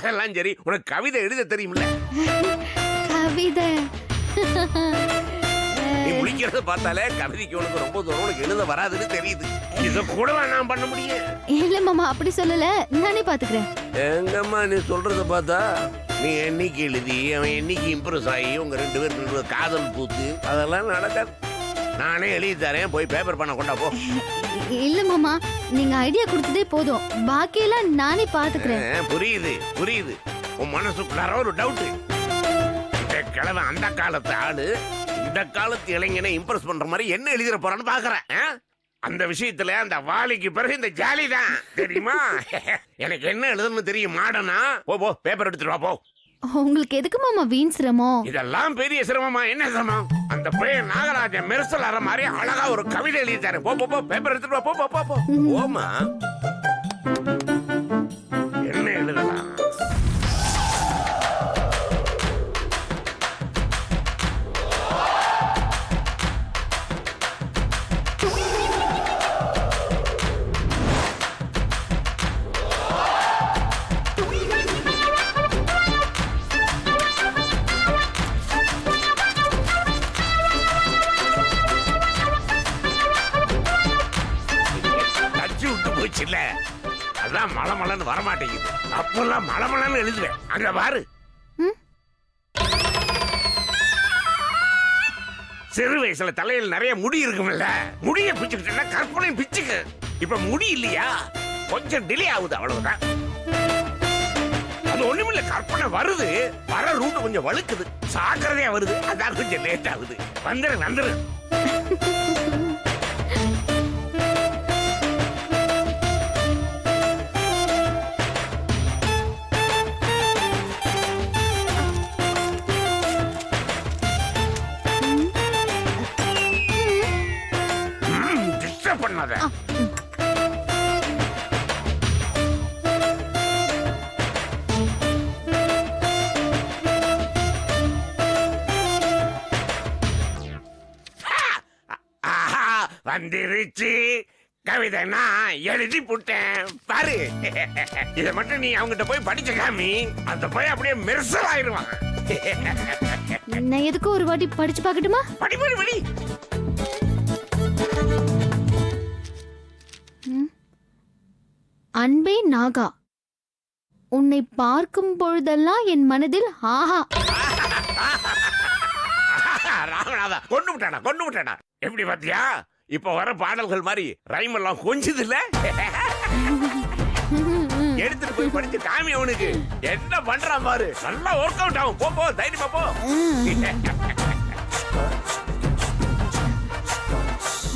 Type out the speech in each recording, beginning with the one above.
அதெல்லாம் சரி, உனக்கு கவிதை எழுத தெரியுமில்ல? கவிதை நீ முடிக்கிறத பார்த்தாலே கவிதைக்கு உனக்கு ரொம்ப தூரம் உனக்கு எழுத வராதுன்னு தெரியுது. இத கூட நான் பண்ண முடியும். இல்ல மாமா, அப்படி சொல்லல, நானே பாத்துக்கிறேன். எங்கம்மா நீ சொல்றத பார்த்தா நீ என்னைக்கு எழுதி அவன் என்னைக்கு இம்ப்ரெஸ் ஆகி உங்க 2 பேரும் காதல் பூத்து அதெல்லாம் நடக்காது. நானே எழுதி தரேன், போய் பேப்பர் பண்ண கொண்டா போ. இல்ல மாமா, நீங்க ஐடியா கொடுத்ததே போதும், பாக்கியெல்லாம் நானே பாத்துக்கிறேன். புரியுது புரியுது. உன் மனசுக்குள்ளார ஒரு டவுட். இந்த கிழமை அந்த காலத்து ஆளு இந்த காலத்து இளைஞனை இம்ப்ரெஸ் பண்ற மாதிரி என்ன எழுதிட போறான்னு பாக்குறேன். அந்த விஷயத்துல அந்த வாலிக்கு பிறகு இந்த ஜாலி தான் தெரியுமா? எனக்கு என்ன எழுதணும்னு தெரியும். மாடனா போ பேப்பர் எடுத்துட்டு வா போ. உங்களுக்கு எதுக்கு மாமா வீண் சிரமம்? இதெல்லாம் பெரிய சிரமமா? என்ன சிரமம்? அந்த பையன் நாகராஜன் மெர்சல் அற மாதிரி அழகா ஒரு கவிதை எழுதிட்டாரு. போ பேப்பர் எடுத்துட்டு வா. போ போமா. என்ன எழுதலாம்? அதான் மலமலன்னு வரமாட்டேங்குது. அப்பெல்லாம் மலமலன்னு எழுதுவேன். அங்க பாரு, சிறு வயசுல தலையில் நிறைய முடி இருக்கும்ல, முடிய பிச்சுக்கிட்டா கற்பனையும் பிச்சுக்கு. இப்ப முடி இல்லையா, கொஞ்சம் டிலே ஆகுது, அவ்வளவுதான். அது ஒண்ணுமில்ல, கற்பனை வருது, வர ரூட் கொஞ்சம் வழுக்குது, சாக்கிரதையா வருது, அதான் கொஞ்சம் லேட் ஆகுது. வந்துரு பண்ணாத. வந்துருச்சு கவிதை, நான் எழுதி போட்டேன் பாரு. இத மட்டும் நீ அவங்கிட்ட போய் படிச்ச காமி, அந்த போய் அப்படியே மெர்சல் ஆயிருவான். நான் எதுக்கு ஒரு வாட்டி படிச்சு பார்க்கட்டுமா? படி. அன்பே நாகா, உன்னை பார்க்கும் பொழுதெல்லாம் என் மனதில் ஆஹா. ராமநாதா, கொண்டு விட்டாடா. எப்படி பாத்தியா? இப்ப வர பாடல்கள் மாதிரி ரைம் எல்லாம் கொஞ்சது இல்ல. எடுத்துட்டு போய் படிச்சு காமி அவனுக்கு. என்ன பண்றான் பாரு, நல்லா ஒர்க் அவுட் ஆகும். போ தைரியமா போ.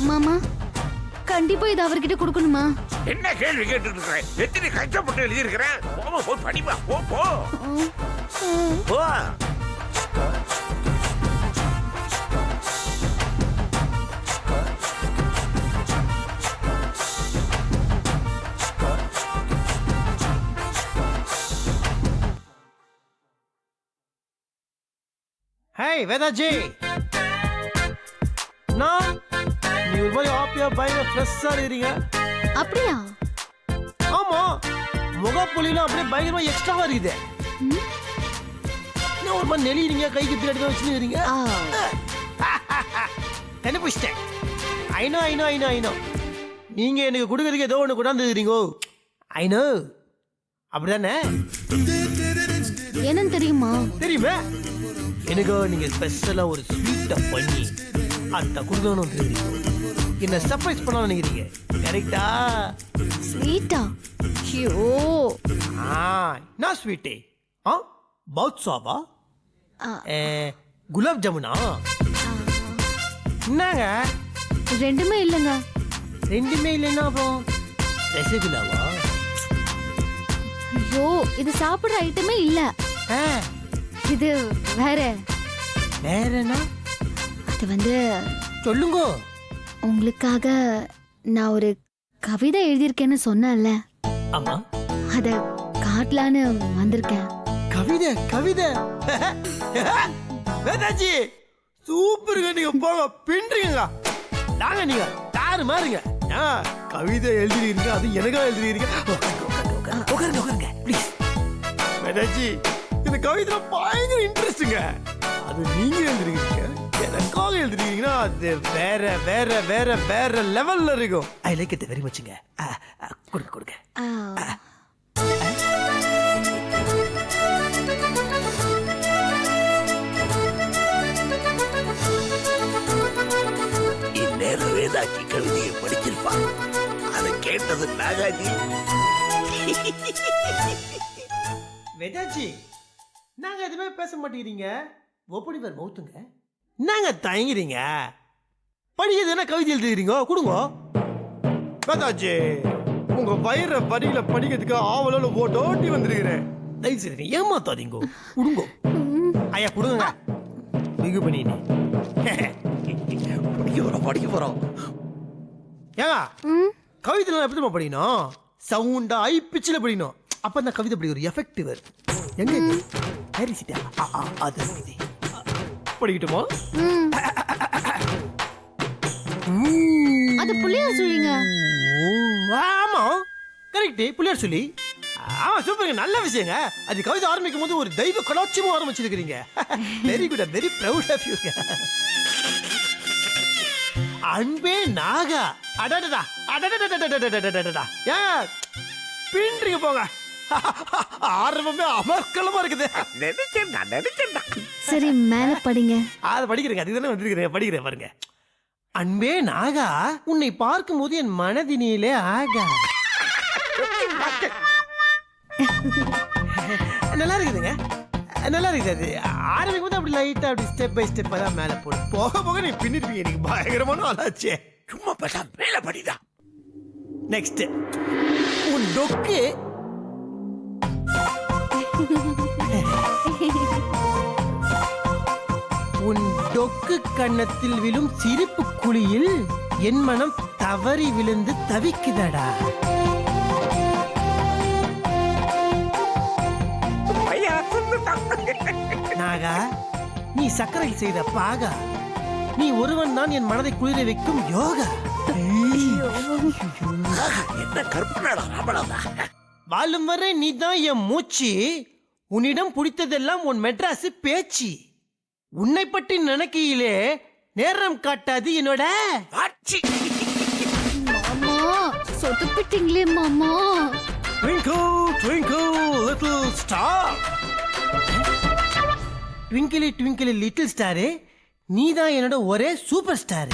மாமா, கண்டிப்பா இது அவர்கிட்ட கொடுக்கணுமா? என்ன கேள்வி கேட்டு இருக்கிறேன்? எத்தனை கஷ்டப்பட்டு எழுதி இருக்கிறேன். போய் படிப்பா. போ. Hey, Vedaji! No? நீ ஒரு மாதிரி ஆப்பியா பயங்கர ஃப்ரெஷ்ஷா இருக்கீங்க. அப்படியா? ஆமா, முகப்பொலிலாம் அப்படியே பயங்கரமா எக்ஸ்ட்ராவா இருக்குது. என்ன ஒரு மாதிரி நெளிறீங்க, கைக்கு பின்னாடி தான் வச்சுருக்கீங்க. கண்டுபிடிச்சிட்டேன். ஐநோ நீங்க எனக்கு கொடுக்கறதுக்கு ஏதோ ஒன்று கொண்டாந்து இருக்கிறீங்கோ. ஐநோ, அப்படிதானே? என்னன்னு தெரியுமா? தெரியுமே. எனக்கு நீங்க ஸ்பெஷலா ஒரு ஸ்வீட்டை பண்ணி அந்த கொடுக்கணும் தெரியுங்க. என்ன சர்ப்ரைஸ் பண்ண நினைக்கிறீங்க, கரெக்டா? ஸ்வீட்டா? ஐயோ, நான் ஸ்வீட்டே. பாத்ஷாவா? குலாப் ஜாமுனா? என்னங்க ரெண்டுமே இல்லைங்க. ரெண்டுமே இல்லைன்னா அப்புறம் ரசகுல்லாவா? ஐயோ, இது சாப்பிடுற ஐட்டமே இல்ல. இது வேற. வேறனா? அது வந்து சொல்லுங்க. உங்களுக்காக நான் ஒரு கவிதை எழுதியிருக்கேன்னு சொன்னேன்ல, ஆமா, அத காட்டலான்னு வந்திருக்கேன். கவிதை வேதாஜி, சூப்பருங்க. நீங்க போங்க, பின்றீங்க. நாங்க நீங்க தாறு மாறுங்க. கவிதை எழுதிருக்கீங்க, அது எனக்கா எழுதிருக்கீங்க. உட்காருங்க ப்ளீஸ். வேதாஜி இந்த கவிதை பயங்கர இன்ட்ரெஸ்டுங்க. அது நீங்க எழுதிருக்கீங்க, எனக்காக எழுதிருக்கீங்கன்னா அது வேற வேற வேற வேற லெவல்ல இருக்கும். ஐ லைக் இட் வெரி மச்ங்க. கொடுங்க கொடுங்க. இந்நேரம் வேதாஜி கவிதையை படிச்சிருப்பான். அதை கேட்டது நாகாஜி. வேதாஜி நாங்க எதுவுமே பேச மாட்டேங்கிறீங்க. ஒப்படி பேர் மௌத்துங்க. நாங்க தயங்குறீங்க. படிக்கிறது என்ன கவிதை எழுதுறீங்க? கொடுங்க வேதாஜி. உங்க வயிற வரியில படிக்கிறதுக்கு ஆவலோட ஓட்டோட்டி வந்திருக்கிறேன். தயவு செய்து ஏமாத்தாதீங்க. கொடுங்க ஐயா, கொடுங்க. மிகு பண்ணி படிக்க போறோம். ஏங்க கவிதை எப்படி படிக்கணும்? சவுண்டா ஹை பிச்சில் படிக்கணும். அப்ப அந்த கவிதை படி ஒரு எஃபெக்டிவ் வரும். எங்க அது படிக்கட்டுமா? அது புள்ளியார் சொல்லுங்க. ஆமா கரெக்ட், புள்ளியார் சொல்லி. ஆமா சூப்பருங்க, நல்ல விஷயங்க. அது கவிதை ஆரம்பிக்கும் போது ஒரு தெய்வ கலாட்சியமும் ஆரம்பிச்சிருக்கிறீங்க. Very good, very proud of you. அன்பே நாகா. அடடடா அடடடடடடடடடடா. ஏன் பின்றீங்க போங்க. ஆரம்பமே அமர்க்கலமா இருக்குது. நினைச்சேன்டா. சரி மேல படிங்க. அதை படிக்கிறேங்க, அதுதானே வந்திருக்கிறேன். படிக்கிறேன் பாருங்க. அன்பே நாகா, உன்னை பார்க்கும் போது என் மனதினிலே ஆகா. நல்லா இருக்குதுங்க, நல்லா இருக்குது. அது ஆரம்பிக்கும் போது அப்படி லைட்டா அப்படி ஸ்டெப் பை ஸ்டெப்பா தான் மேல போடும். போக போக நீ பின்னிருப்பீங்க. எனக்கு பயங்கரமான ஆளாச்சே. சும்மா பேசா மேல படிடா. நெக்ஸ்ட், உன் டொக்கு உன் டொக்கு கன்னத்தில் விழும் சிரிப்பு குழியில் என் மனம் தவறி விழுந்து தவிக்குதடா. நாகா, நீ சக்கரையில் செய்த பாகா. நீ ஒருவன் தான் என் மனதை குளிர வைக்கும் யோகா. என்ன கற்பனடா ராமடாதா. வாழும் வரை நீ தான் என் மூச்சு. உன்னிடம் பிடித்ததெல்லாம் உன் மெட்ராஸ் பேச்சு. உன்னை பற்றி நினைக்கையிலே நேரம் காட்டாது என்னோட ஆட்சி. மாமா சொத்துப்பிட்டீங்களே மாமா. Twinkle, twinkle, little star. Twinkle, twinkle, little star. நீ தான் என்னோட ஒரே சூப்பர் ஸ்டார்.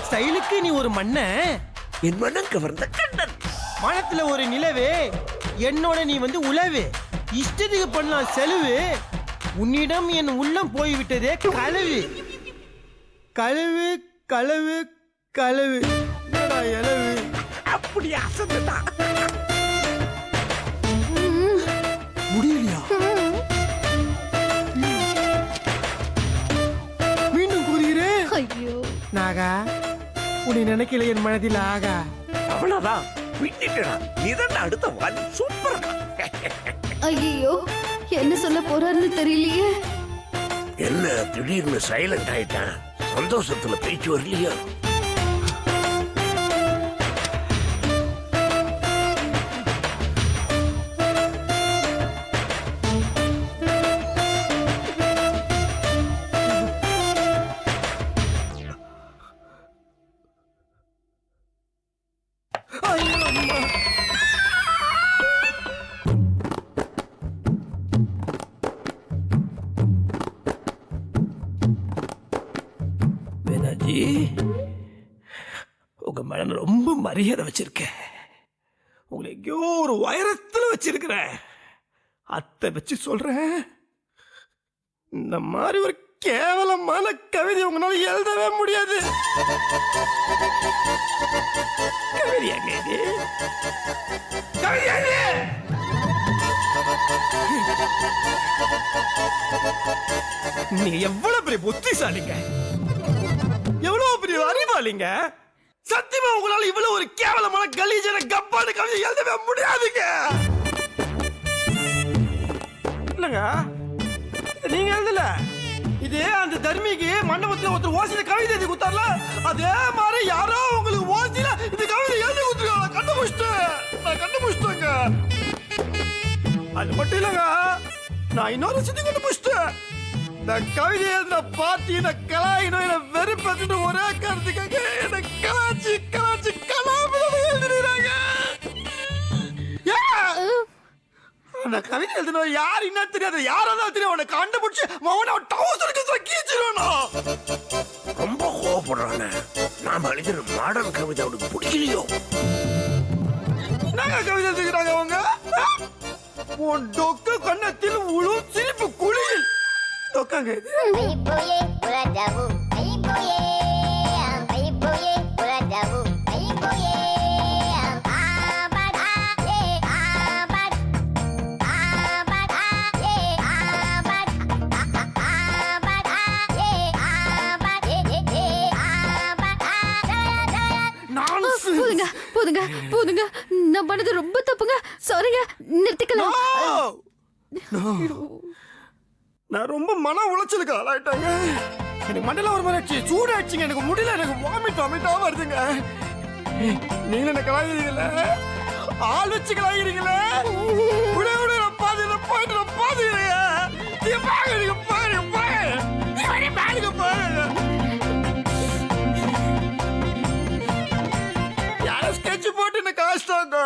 ஸ்டைலுக்கு நீ ஒரு மண்ண, என் மனம் கவர்ந்த கண்ணன். மனத்துல ஒரு நிலவே, என்னோட நீ வந்து உலவு. இஷ்டத்துக்கு பண்ணலாம் செலவு. உன்னிடம் என் உள்ளம் போய்விட்டதே கலவு. கலவு கலவு கலவு. எலவு அப்படி அசந்துதான் முடியலையா? மீண்டும் கூறுகிறேன். ஐயோ நாகா, உன்னை நினைக்கல என் மனதில் ஆகா. அவ்வளவுதான் விட்டுட்டா. நீதான் அடுத்த வால். சூப்பர். ஐயோ என்ன சொல்ல போறாருன்னு தெரியலையே. என்ன திடீர்னு சைலண்ட் ஆயிட்டான்? சந்தோஷத்துல பேச்சு வரலையா? வேதாஜி, உங்க மேல நான் ரொம்ப மரியாதை வச்சிருக்கேன். உங்களை எங்கேயோ ஒரு உயரத்துல வச்சிருக்கிறேன். அத்தை வச்சு சொல்றேன், இந்த மாதிரி ஒரு கேவலமான கவிதை உங்களால எழுதவே முடியாது. கவிதையாங்க இது? கவிதையாங்க? நீங்க எவ்வளவு பெரிய புத்திசாலிங்க, எவ்வளவு பெரிய அறிவாளிங்க. சத்தியமா உங்களால இவ்வளவு ஒரு கேவலமான கலீஜன கப்பான கவிதை எழுதவே முடியாதுங்க. இல்லங்க, நீங்க எழுதல. இதே அந்த தர்மிக்கு மண்டபத்துல ஒருத்தர் ஓசில கவிதை எழுதி கொடுத்தார்ல, அதே மாதிரி யாரோ உங்களுக்கு ஓசில இந்த கவிதை எழுதி கொடுத்துருக்காங்க. கண்டுபிடிச்சிட்டு நான் கண்டுபிடிச்சிட்டேங்க. அது மட்டும் இல்லைங்க, நான் இன்னொரு விஷயத்தையும் கண்டுபிடிச்சிட்டேன். இந்த கவிதை எழுதின பாட்டி இந்த கலாயினும் என்ன வெறுப்பேற்றிட்டு ஒரே காரணத்துக்காக என்ன கலாச்சி கலாச்சி கலாபுரம் எழுதிடுறாங்க. அந்த கவிதை எழுதின யார் என்ன தெரியாது, யாராவது தெரியும், அவனை கண்டுபிடிச்சு அவனை டவுசருக்கு கீச்சிடணும். ரொம்ப கோவப்படுறானே. நாம எழுதுற மாடல் கவிதை அவனுக்கு பிடிக்கலையோ? என்னங்க கவிதை எழுதுகிறாங்க அவங்க? உன் டொக்கு கண்ணத்தில் உழு சிரிப்பு குழியில் டொக்காங்க இது. Aiboye uradabu, aiboye, aiboye uradabu, aiboye. Abad ye abad, abad ye abad, abad ye abad, போதுங்க போதுங்க போதுங்க, நான் பண்ணது ரொம்ப தப்புங்க. சாரிங்க, நிறுத்திக்கலாம். நான் ரொம்ப மன உளைச்சலுக்கு ஆளாயிட்டாங்க. எனக்கு மண்டல ஒரு மாதிரி சூடாச்சுங்க, எனக்கு முடியல, எனக்கு வாமிட்டா வருதுங்க. நீங்க என்ன கலாய்கிறீங்களே, ஆள் வச்சு கலாய்கிறீங்களே, விட பாதியில போயிட்டு நான் பாதுகிறீங்க. நீங்க பாருங்க பாருங்க பாருங்க பாருங்க பாருங்க. யாரும் ஸ்கெட்ச் போட்டு என்ன காசுட்டாங்க.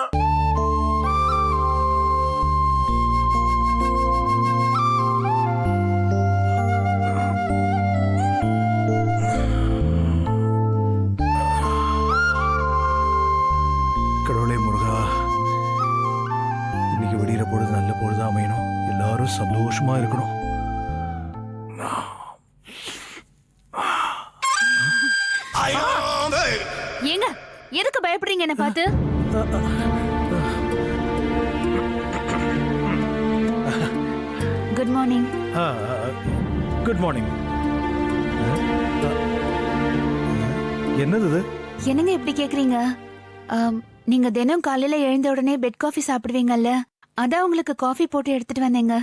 கடவுளே முருகா, இன்னைக்கு விடிகிற பொழுது நல்ல பொழுது அமையணும், எல்லாரும் சந்தோஷமா இருக்கணும். ஏங்க எதுக்கு பயப்படுறீங்க என்ன பார்த்து? Good morning. Good morning. என்னது இது? என்னங்க இப்படி கேக்குறீங்க? நீங்க தினம் காலையில எழுந்த உடனே பெட் காஃபி சாப்பிடுவீங்கல்ல, அதான் உங்களுக்கு காஃபி போட்டு எடுத்துட்டு வந்தேங்க.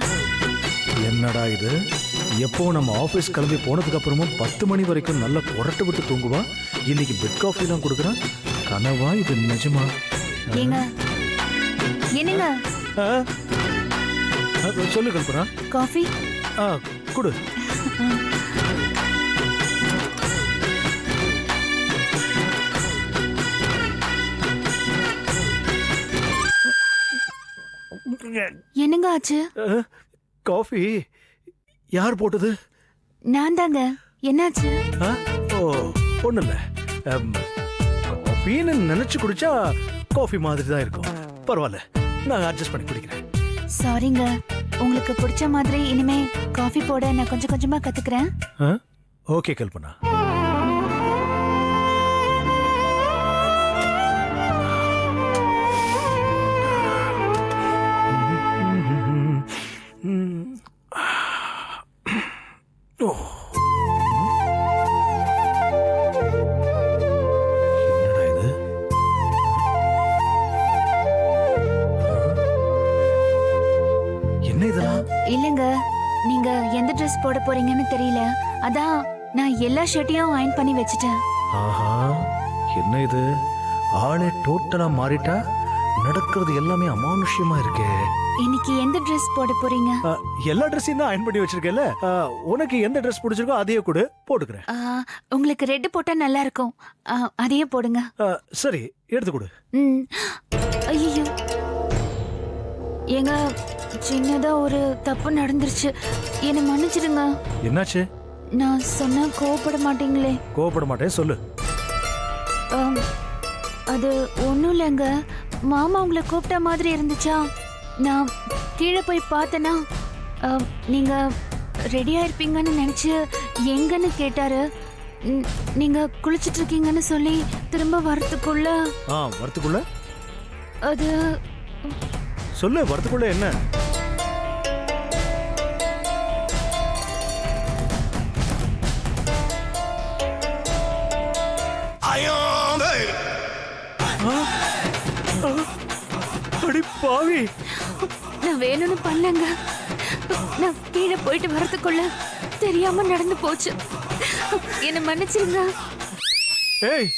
என்னடா இது? எப்போ நம்ம ஆபீஸ் கிளம்பி போனதுக்கு அப்புறமும் 10 மணி வரைக்கும் நல்லா புரட்டு விட்டு தூங்குவா, இன்னைக்கு பெட் காஃபி எல்லாம் கொடுக்குறான். கனவா இது நிஜமா? ஏங்க என்னங்க? சொல்லு கல்பனா. காஃபி கொடு. என்னங்க ஆச்சு? காஃபி யார் போட்டது? நான் தாங்க. என்னாச்சு? ஒண்ணு இல்ல, காஃபின்னு நினைச்சு குடிச்சா காஃபி மாதிரி தான் இருக்கும். பரவாயில்ல, நான் அட்ஜஸ்ட் பண்ணி குடிக்கிறேன். சாரிங்க, உங்களுக்கு பிடிச்ச மாதிரி இனிமே காஃபி போட நான் கொஞ்சம் கொஞ்சமா கத்துக்கிறேன். ஓகே கல்பனா. என்னடா இது? என்ன இதெல்லாம்? இல்லங்க, நீங்க எந்த ட்ரெஸ் போட போறீங்கன்னு தெரியல, அதான் நான் எல்லா ஷர்ட்டையும் அயன் பண்ணி வச்சுட்டேன். ஆஹா, என்ன இது? ஆளே டோட்டலா மாறிட்டா, நடக்கிறது எல்லாமே அமானுஷ்யமா இருக்கே. இன்னைக்கு எந்த ட்ரெஸ் போட போறீங்க? எல்லா ட்ரெஸ்ஸையும் தான் அயன் பண்ணி வச்சிருக்கேன்ல, உனக்கு எந்த ட்ரெஸ் பிடிச்சிருக்கோ அதையே கொடு, போட்டுக்கிறேன். உங்களுக்கு ரெட் போட்டா நல்லா இருக்கும், அதையே போடுங்க. சரி, எடுத்து கொடு. ஐயோ, ஏங்க சின்னதா ஒரு தப்பு நடந்துருச்சு, என்னை மன்னிச்சிடுங்க. என்னாச்சு? நான் சொன்னா கோவப்பட மாட்டீங்களே? கோவப்பட மாட்டேன், சொல்லு. அது ஒன்றும் இல்லைங்க, மாமா உங்களை கூப்பிட்ட மாதிரி இருந்துச்சா, நான் கீழே போய் பார்த்தேன்னா நீங்க ரெடியா இருப்பீங்கன்னு நினைச்சு எங்கன்னு கேட்டாரு. நீங்க குளிச்சிட்டு இருக்கீங்கன்னு சொல்லி திரும்ப வரத்துக்குள்ள அது சொல்லு, வரத்துக்குள்ள என்ன? அடி பாவி, நான் வேணும்னு பண்ணங்க, நான் கீழே போயிட்டு வரதுக்குள்ள தெரியாம நடந்து போச்சு, என்ன மன்னிச்சிருங்க. ஏய்,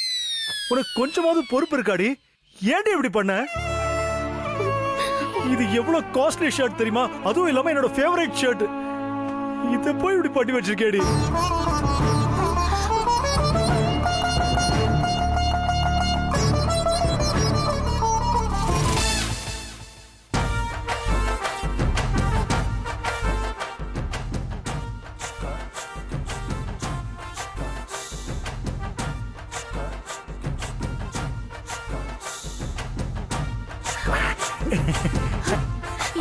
உனக்கு கொஞ்சமாவது பொறுப்பு இருக்காடி? ஏன்டி இப்படி பண்ண? இது எவ்வளவு காஸ்ட்லி ஷர்ட் தெரியுமா? அதுவும் இல்லாம என்னோட ஃபேவரட் ஷர்ட். இத போய் இப்படி பட்டி வச்சிருக்கேடி.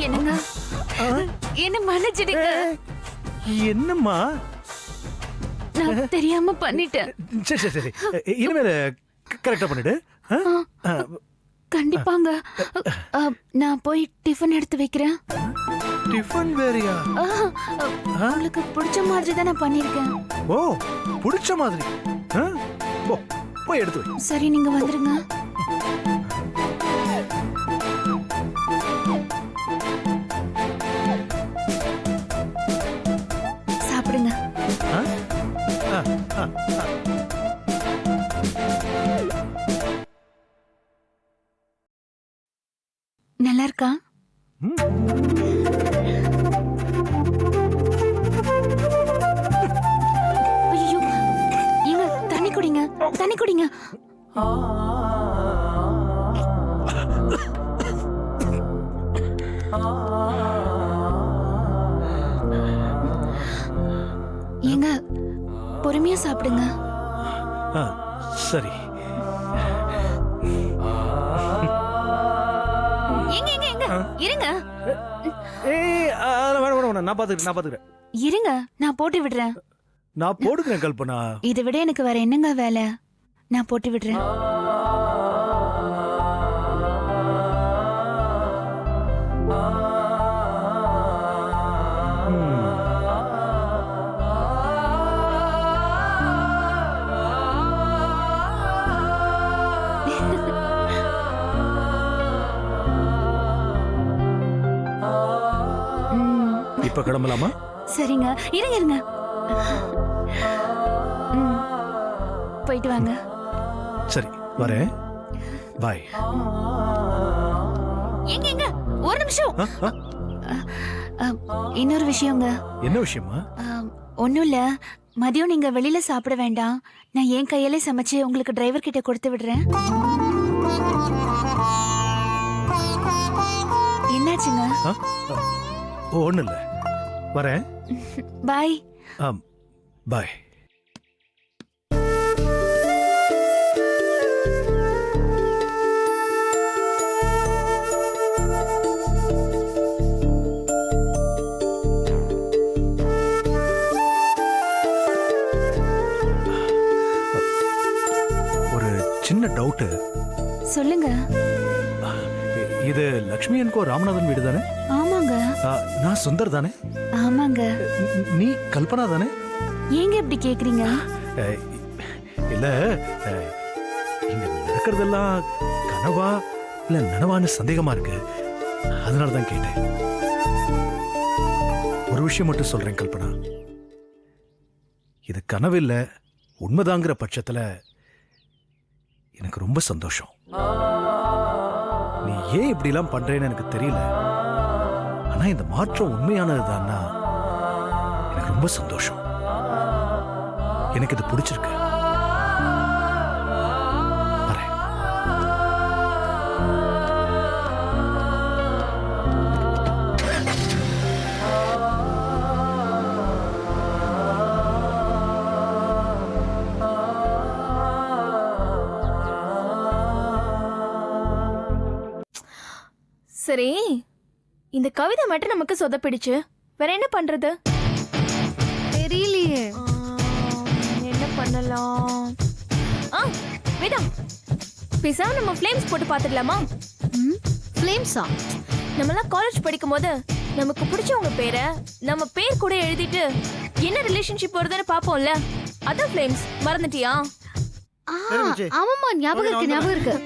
என்னங்க என்ன மன்னிச்சிடுங்க. என்னம்மா? நான் தெரியாம பண்ணிட்டேன். சரி சரி சரி, இனிமேல கரெக்டா பண்ணிடு. கண்டிப்பாங்க. நான் போய் டிஃபன் எடுத்து வைக்கிறேன். டிஃபன் வேறயா? உங்களுக்கு பிடிச்ச மாதிரி தான் நான் பண்ணிருக்கேன். ஓ, பிடிச்ச மாதிரி. போ, போய் எடுத்து வை. சரி, நீங்க வந்துருங்க. சாப்பிடுங்க. நல்லா இருக்கா? ஐயோ, ஏங்க தண்ணி குடிங்க, தண்ணி குடிங்க. ஏங்க பொறுமையா சாப்பிடுங்க. சரி. ஏங்க ஏங்க ஏங்க இருங்க. ஏய், வேணாம், நான் பாத்துக்கிறேன். இருங்க, நான் போட்டு விடுறேன். நான் போடுக்கிறேன் கல்பனா. இதை விட எனக்கு வேற என்னங்க வேலை? நான் போட்டு விடுறேன். இப்ப கிளம்பலாமா? சரிங்க, இருங்க இருங்க. போயிட்டு வாங்க. சரி, வரேன். பாய். எங்க எங்க ஒரு நிமிஷம். இன்னொரு விஷயங்க. என்ன விஷயமா? ஒண்ணும் இல்ல, மதியம் நீங்க வெளியில சாப்பிட வேண்டாம். நான் என் கையாலே சமைச்சு உங்களுக்கு டிரைவர் கிட்ட கொடுத்து விடுறேன். என்னாச்சுங்க? ஒண்ணும் இல்ல, வரேன். பாய். பாய். ஒரு சின்ன டவுட். சொல்லுங்க. இது லக்ஷ்மி அன்கோ ராமநாதன் வீடு தானே? ஆமாங்க. நான் சுந்தர் தானே? ஆமாங்க. நீ கல்பனா தானே? ஏங்க இப்படி கேக்குறீங்க? இல்ல, இங்க நடக்கிறதெல்லாம் கனவா இல்ல நனவான்னு சந்தேகமா இருக்கு. அதனாலதான் கேட்டேன். ஒரு விஷயம் மட்டும் சொல்றேன் கல்பனா, இது கனவு இல்ல உண்மைதாங்கிற பட்சத்துல எனக்கு ரொம்ப சந்தோஷம். நீ ஏன் இப்படி எல்லாம் பண்றேன்னு எனக்கு தெரியல. ஆனா இந்த மாற்றம் உண்மையானதுதான்னா எனக்கு ரொம்ப சந்தோஷம். எனக்கு இது பிடிச்சிருக்கு. வரேன். சரி, இந்த கவிதை மட்டும் நமக்கு சொதப்பிடுச்சு. வேற என்ன பண்றது? தெரியலையே. என்ன பண்ணலாம்? வேதா, பேசாம நம்ம ஃப்ளேம்ஸ் போட்டு பாத்துடலாமா? ஃப்ளேம்ஸா? நம்மலாம் காலேஜ் படிக்கும் போது நமக்கு பிடிச்சவங்க பேரை நம்ம பேர் கூட எழுதிட்டு என்ன ரிலேஷன்ஷிப் வருதுன்னு பாப்போம்ல, அதான் ஃப்ளேம்ஸ். மறந்துட்டியா? ஆமாமா, ஞாபகம் இருக்கு.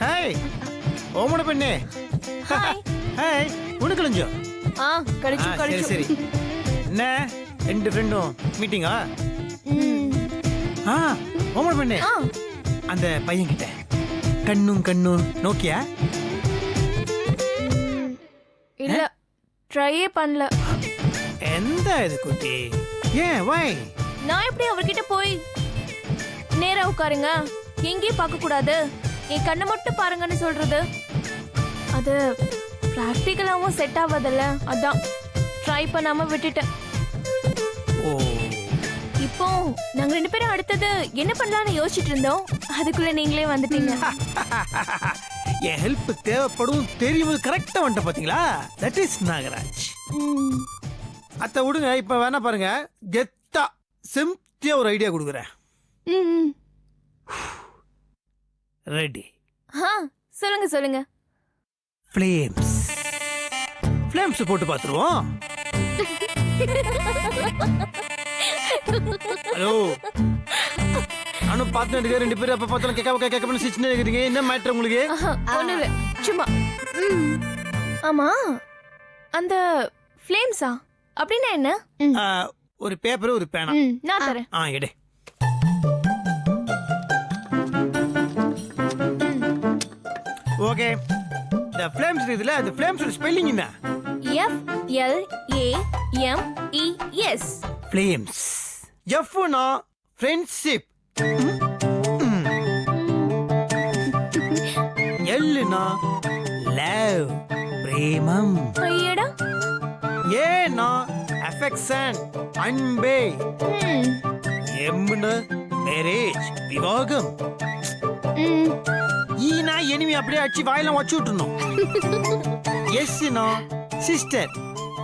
ஹாய் ஓமன பெண்ணே. ஹாய். ஹாய், உனக்கு கலஞ்சோ? கழிச்சு சரி கழிச்சு. சரி. என்ன ரெண்டு ஃப்ரெண்டும் மீட்டிங்கா? ஓமன பெண்ணே, அந்த பையன் கிட்ட கண்ணும் நோக்கியா இல்ல ட்ரையே பண்ணல. எந்த இது குட்டி? ஏன் வை? நான் எப்படி அவர்கிட்ட போய் நேரா உட்காருங்க, எங்கேயும் பார்க்க கூடாது, என் கண்ணை மட்டும் பாருங்கன்னு சொல்றது? அது பிராக்டிக்கலாவும் செட் ஆகாதல்ல, அதான் ட்ரை பண்ணாம விட்டுட்டேன். ஓ, இப்போ நாங்க 2 பேரும் அடுத்தது என்ன பண்ணலாம்னு யோசிச்சுட்டு இருந்தோம், அதுக்குள்ள நீங்களே வந்துட்டீங்க. என் ஹெல்ப் தேவைப்படும் தெரியும் கரெக்டா வந்துட்ட பாத்தீங்களா? That is Nagaraj. ம், அத்தை விடுங்க, இப்ப வேணா பாருங்க, கெத்தா சிம்பிளா ஒரு ஐடியா கொடுக்குறேன். ம், ம். ரெடி? சொல்லுங்க சொல்லுங்க. ஃப்ளேம்ஸ். ஃப்ளேம்ஸ் போட்டு பார்த்துருவோம். ஹலோ, நானும் பார்த்து 2 பேரும் அப்ப பார்த்தாலும் கேட்க சிரிச்சுன்னு இருக்கிறீங்க. என்ன மேட்டர் உங்களுக்கு? ஒண்ணு இல்ல, சும்மா. ஆமா, அந்த ஃப்ளேம்ஸா அப்படின்னா என்ன? ஒரு பேப்பர் ஒரு பேனா. நான் தரேன். எடு. ஓகே, இந்த ஃப்ளேம்ஸ் இருக்குதுல, அந்த ஃப்ளேம்ஸோட ஸ்பெல்லிங் என்ன? FLAMES. ஃப்ளேம்ஸ். எஃப்னா ஃப்ரெண்ட்ஷிப், எல்லுனா லவ் பிரேமம், ஐயடா. ஏனா அஃபெக்ஷன் அன்பே, எம்னா மேரேஜ் விவாகம், ஈனா எனிமி அப்படியே அடிச்சு வாயிலாம் வச்சு விட்டுணும், எஸ்னா சிஸ்டர்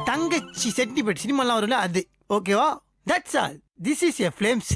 தங்கச்சி சென்டிமெண்ட் சினிமாலாம் வரும்ல அது. ஓகேவா? That's all. This is a flames.